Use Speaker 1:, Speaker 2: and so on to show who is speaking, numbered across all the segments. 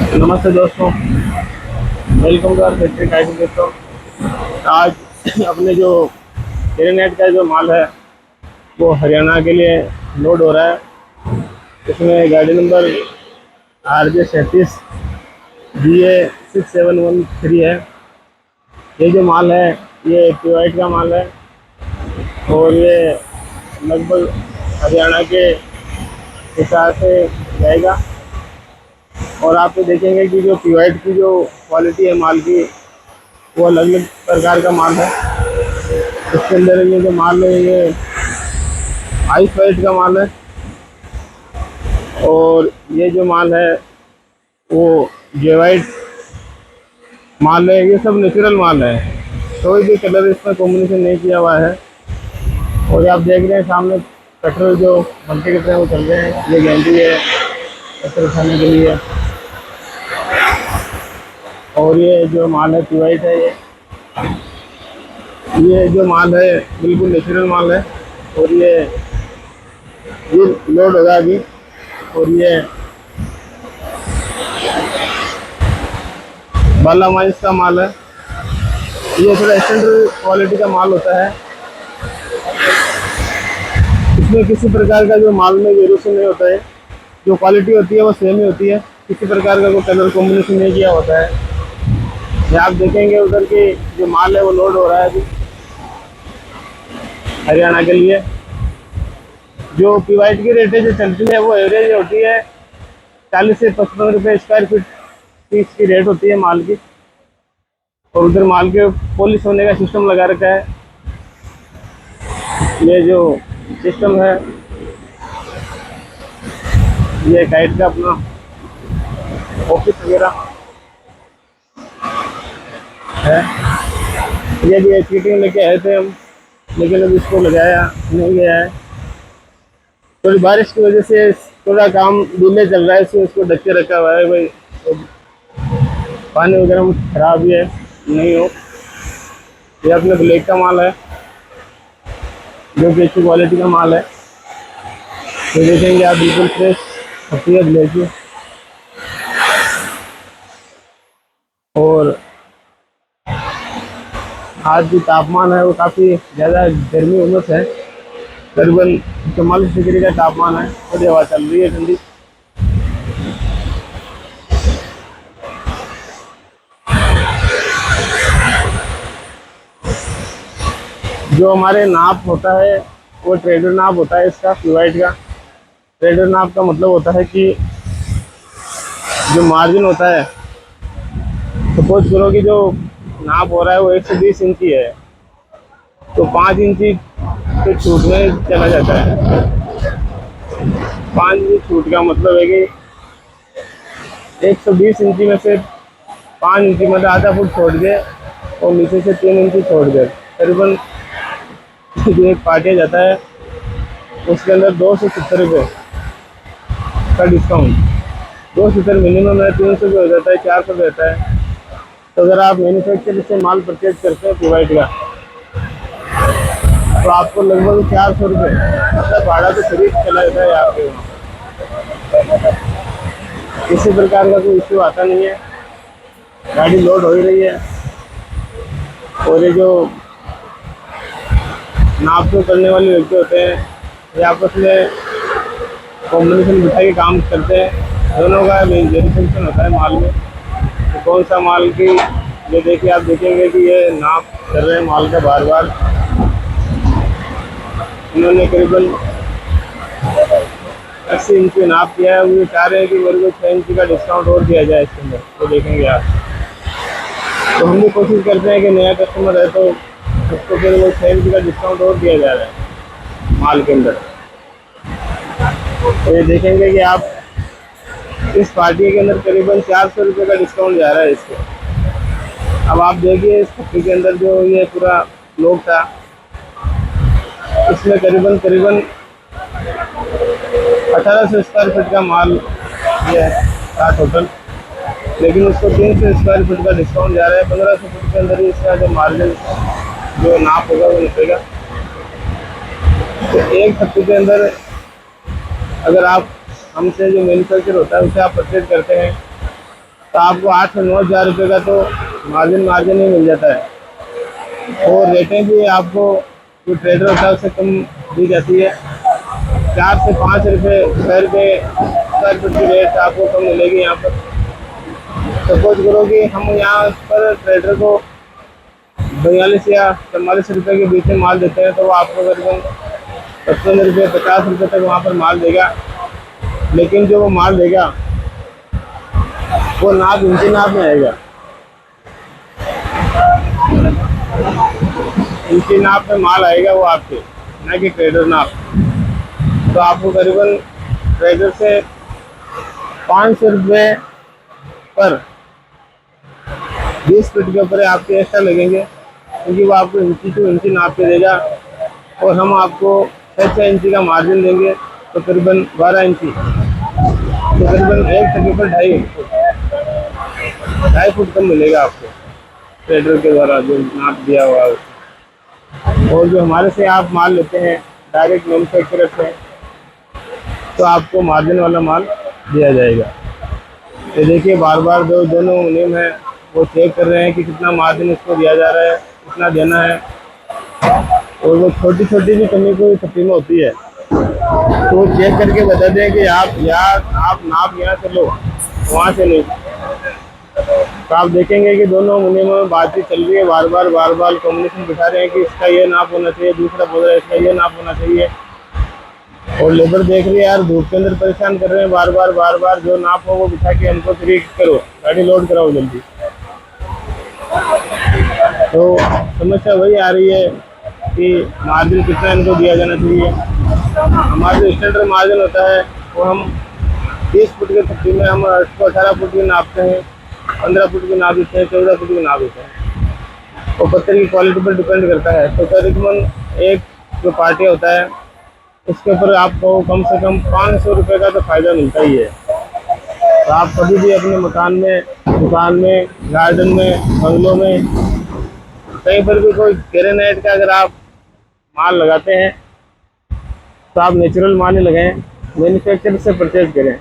Speaker 1: नमस्ते दोस्तों, welcome to our factory guide दोस्तों। आज अपने जो एयरनेट का जो माल है वो हरियाणा के लिए लोड हो रहा है। इसमें गाड़ी नंबर RJ37 BA6713 है। ये जो माल है ये प्योराइट का माल है और ये लगभग हरियाणा के हिसाब से जाएगा। और आप तो देखेंगे कि जो प्योराइट की जो क्वालिटी है माल की वो अलग अलग प्रकार का माल है। इसके अंदर ये जो माल है ये हाई क्वालिटी का माल है और ये जो माल है वो जेवाइट माल है। ये सब नेचुरल माल है, कोई भी कलर इसमें कॉम्बिनेशन नहीं किया हुआ है। और ये आप देख रहे हैं सामने कटर जो बनते कटर हैं वो चल रहे हैं। ये गेंदी है कटर उठाने के लिए। और ये जो माल है प्योराइट है। ये जो माल है बिल्कुल नेचुरल माल है और ये लोड होगा अभी। और ये बाला माइंस का माल है। ये थोड़ा स्टैंडर्ड क्वालिटी का माल होता है। इसमें किसी प्रकार का जो माल में वेरिएशन नहीं होता है। जो क्वालिटी होती है वो सेम ही होती है, किसी प्रकार का कोई कलर कॉम्बिनेशन नहीं किया होता है। ये आप देखेंगे उधर की जो माल है वो लोड हो रहा है अभी हरियाणा के लिए। जो प्योराइट की रेटें जो चलती है वो एवरेज होती है 40 से 55 रुपये स्क्वायर फीट की इसकी रेट होती है माल की। और उधर माल के पॉलिश होने का सिस्टम लगा रखा है। ये जो सिस्टम है ये गाइड का अपना ऑफिस वगैरह है। ये भी फिटिंग लेके आए थे हम, लेकिन अब इसको लगाया नहीं गया है। थोड़ी बारिश की वजह से थोड़ा काम डिले चल रहा है, इसको ढक के रखा हुआ है भाई। तो पानी वगैरह में खराब ही है नहीं हो। ये अपने ब्लैक का माल है जो कि अच्छी क्वालिटी का माल है। तो देखेंगे आप बिल्कुल फ्रेश होती है ब्लैक की। और आज जो तापमान है वो काफ़ी ज़्यादा गर्मी उमस है। करीबन 44 डिग्री का तापमान है। थोड़ी हवा चल रही है ठंडी। जो हमारे नाप होता है वो ट्रेडर नाप होता है इसका प्योराइट का। ट्रेडर नाप का मतलब होता है कि जो मार्जिन होता है, सपोज करो कि जो नाप हो रहा है वो 120 इंची है तो 5 इंची तो छूट में चला जाता है। 5 इंची छूट का मतलब है कि 120 इंची में से 5 इंची मतलब आधा फुट छोड़ दे और नीचे से 3 इंची छोड़ दे। करीबन जो एक पार्टिया जाता है उसके अंदर 270 रुपये का डिस्काउंट। 270 मिनिमम है, 300 रुपये हो जाता है, 400 रहता है। तो अगर आप मैन्युफैक्चर से माल परचेज करते हैं प्योराइट का तो आपको लगभग 400 रुपये मतलब भाड़ा तो खरीद चला जाता है आपके वहाँ। किसी प्रकार का कोई इश्यू आता नहीं है। गाड़ी लोड हो ही रही है। और ये जो नाप जो करने वाले व्यक्ति होते हैं ये आपस में कॉम्बिनेशन बिठा के काम करते हैं। दोनों का वेरिएशन होता है माल में। तो कौन सा माल की ये देखिए आप देखेंगे कि ये नाप कर रहे हैं माल का बार बार। इन्होंने करीबन 80 इंच नाप किया है। वो चाह रहे हैं कि मेरे को 6 इंच का डिस्काउंट और दिया जाए इसके अंदर। तो देखेंगे आप, तो हम भी कोशिश करते हैं कि नया कस्टमर है तो उसको फिर वो 6 इंच का डिस्काउंट और दिया जा रहा है माल के अंदर। तो ये देखेंगे कि आप इस पार्टी के अंदर करीबन 400 रुपये का डिस्काउंट जा रहा है इसको। अब आप देखिए इस पार्टी के अंदर जो ये पूरा लोग था इसमें करीबन 1800 स्क्वायर फीट का माल ये था टोटल। लेकिन उसको 300 स्क्वायर फीट का डिस्काउंट जा रहा है। 1500 फीट के अंदर ही इसका जो मार्जिन जो नाप होगा वो निकलेगा। तो एक थप्पी के अंदर अगर आप हमसे जो मैन्युफैक्चर होता है उसे आप परचेज करते हैं तो आपको 8 से 9 हज़ार रुपये का तो मार्जिन ही मिल जाता है। और रेटें भी आपको जो ट्रेडर होता है उससे कम दी जाती है। 4 से 5 रुपये स्क्वायर फुट की रेट आपको कम मिलेगी यहाँ पर। सपोज करो कि हम यहाँ पर ट्रेडर को 42 या 44 रुपये के बीच में माल देते हैं, तो वो आपको करीबन 55 रुपये 50 रुपये तक वहाँ पर माल देगा। लेकिन जो वो माल देगा वो नाप इंची नाप में आएगा, इंची नाप में माल आएगा वो आपके, ना कि ट्रेडर नाप। तो आपको करीबन ट्रेडर से 500 रुपये पर 20 फीट के ऊपर आपके एक्स्ट्रा लगेंगे, क्योंकि वो आपको इंची टू इंची नाप के देगा। और हम आपको 6 इंची का मार्जिन देंगे, तो करीबन 12 इंची, तो करीबन एक फीट के ऊपर 2.5 फुट कम मिलेगा आपको ट्रेडर के द्वारा जो नाप दिया हुआ है। और जो हमारे से आप माल लेते हैं डायरेक्ट मैन्युफैक्चरर से, तो आपको मार्जिन वाला माल दिया जाएगा। तो देखिए बार बार जो दोनों मुनीम है वो चेक कर रहे हैं कि कितना मार्जिन इसको दिया जा रहा है, कितना देना है। और वो छोटी छोटी भी कमी कोई छुट्टी में होती है तो वो चेक करके बता दें कि आप नाप यहाँ से लो, वहाँ से नहीं। तो आप देखेंगे कि दोनों मुनीमों में बातचीत चल रही है, बार बार कॉम्बिनेशन बिठा रहे हैं कि इसका ये नाप होना चाहिए, दूसरा बोल रहा है इसका ये नाप होना चाहिए। और लेबर देख रही है यार धूप के अंदर परेशान कर रहे हैं, बार बार जो नाप हो वो बिठा के हमको फ्री करो, गाड़ी लोड कराओ जल्दी। तो समस्या वही आ रही है कि मार्जिन कितना इनको दिया जाना चाहिए। हमारा जो स्टैंडर्ड मार्जिन होता है वो हम 30 फुट के छुट्टी में हम उसको 18 फुट की नापते हैं, 15 फुट की नाप देते हैं, 14 फुट की नाप देते हैं। और पत्थर की क्वालिटी पर डिपेंड करता है। तो तकरीबन एक जो पार्टी होता है उसके ऊपर आपको कम से कम 500 रुपये का तो फ़ायदा मिलता ही है। तो आप कभी भी अपने मकान में, दुकान में, गार्डन में, बंगलों में, कहीं पर भी कोई ग्रेनाइट का अगर आप माल लगाते हैं तो आप नेचुरल माल ही लगाएं, मैन्युफैक्चरर से परचेज करें।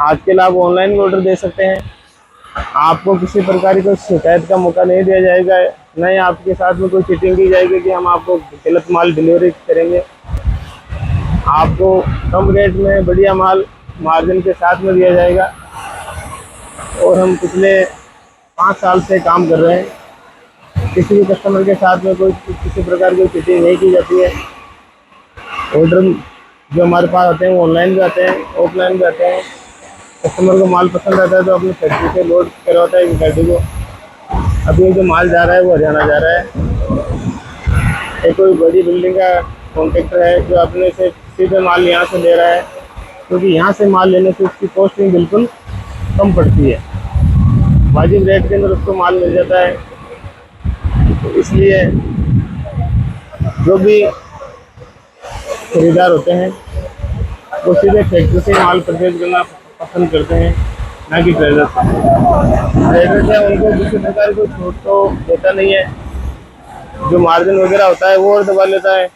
Speaker 1: आजकल आप ऑनलाइन भी ऑर्डर दे सकते हैं, आपको किसी प्रकार की शिकायत का मौका नहीं दिया जाएगा, न ही आपके साथ में कोई चीटिंग की जाएगी कि हम आपको गलत माल डिलीवरी करेंगे। आपको कम रेट में बढ़िया माल मार्जिन के साथ में दिया जाएगा। और हम पिछले 5 साल से काम कर रहे हैं, किसी भी कस्टमर के साथ में कोई किसी प्रकार की चीटिंग नहीं की जाती है। ऑर्डर जो हमारे पास आते हैं वो ऑनलाइन भी आते हैं, ऑफलाइन भी आते हैं। कस्टमर को माल पसंद आता है तो अपनी फैक्ट्री से लोड करवाता है गाड़ी को। अभी जो माल जा रहा है वो हरियाणा जा रहा है। एक कोई बड़ी बिल्डिंग का कॉन्ट्रैक्टर है जो अपने से सीधे माल यहाँ से ले रहा है, क्योंकि यहाँ से माल लेने से उसकी कॉस्टिंग बिल्कुल कम पड़ती है, वाजिब रेट के अंदर उसको माल मिल जाता है। तो इसलिए जो भी खरीदार होते हैं वो सीधे फैक्ट्री से माल परचेज करना पसंद करते हैं, ना कि ट्रेडर से। ट्रेडर से उनको किसी प्रकार की छूट तो देता नहीं है, जो मार्जिन वगैरह होता है वो और दबा लेता है।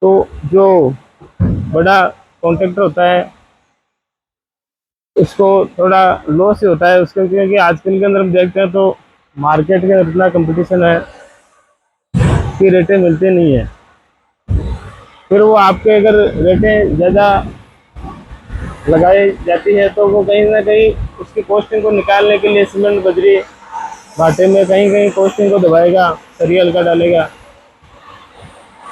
Speaker 1: तो जो बड़ा कॉन्ट्रैक्टर होता है उसको थोड़ा लॉस ही होता है उसके, क्योंकि आजकल के अंदर हम देखते हैं तो मार्केट के अंदर इतना कंपटीशन है कि रेटें मिलती नहीं है। फिर वो आपके अगर रेटें ज़्यादा लगाई जाती है तो वो कहीं ना कहीं उसकी कॉस्टिंग को निकालने के लिए सीमेंट बजरी भाटे में कहीं कॉस्टिंग को दबाएगा, सरिया हल्का डालेगा।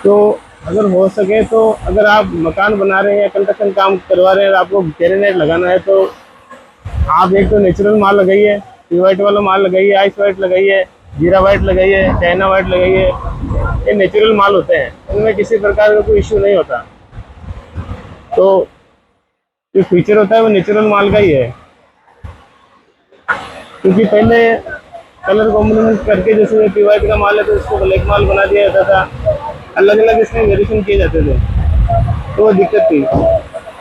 Speaker 1: तो अगर हो सके तो अगर आप मकान बना रहे हैं या कंस्ट्रक्शन काम करवा रहे हैं और आपको ग्रेनाइट लगाना है तो आप एक तो नेचुरल माल लगाइए, पी वाइट वाला माल लगाइए, आइस वाइट लगाइए, जीरा वाइट लगाइए, चाइना वाइट लगाइए। ये नेचुरल माल होते हैं, इनमें किसी प्रकार का कोई इश्यू नहीं होता। तो जो फीचर होता है वो नेचुरल माल का ही है, क्योंकि पहले कलर कॉम्बिनेशन करके जैसे पी वाइट का माल है तो उसको ब्लैक माल बना दिया जाता था, अलग अलग इसमें वेरिएशन किए जाते थे, तो वो दिक्कत थी।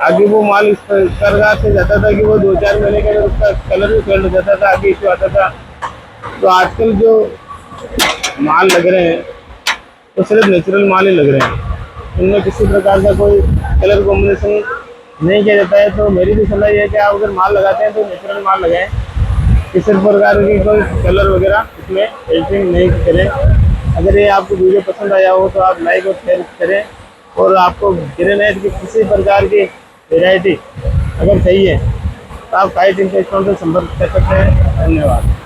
Speaker 1: आगे वो माल इस प्रकार से जाता था कि वो 2-4 महीने के अंदर उसका कलर भी फेड हो जाता था, आगे इशू आता था। तो आजकल जो माल लग रहे हैं तो सिर्फ नेचुरल माल ही लग रहे हैं, उनमें किसी प्रकार का कोई कलर कॉम्बिनेशन नहीं किया जाता है। तो मेरी भी सलाह ये है कि आप अगर माल लगाते हैं तो नेचुरल माल लगाएं, किसी प्रकार की कोई कलर वगैरह इसमें एडिटिंग नहीं करें। अगर ये आपको वीडियो पसंद आया हो तो आप लाइक और शेयर करें, और आपको ग्रेनाइट की किसी प्रकार की वैरायटी अगर चाहिए तो आप काइट इंटरेक्शन से संपर्क कर सकते हैं। धन्यवाद।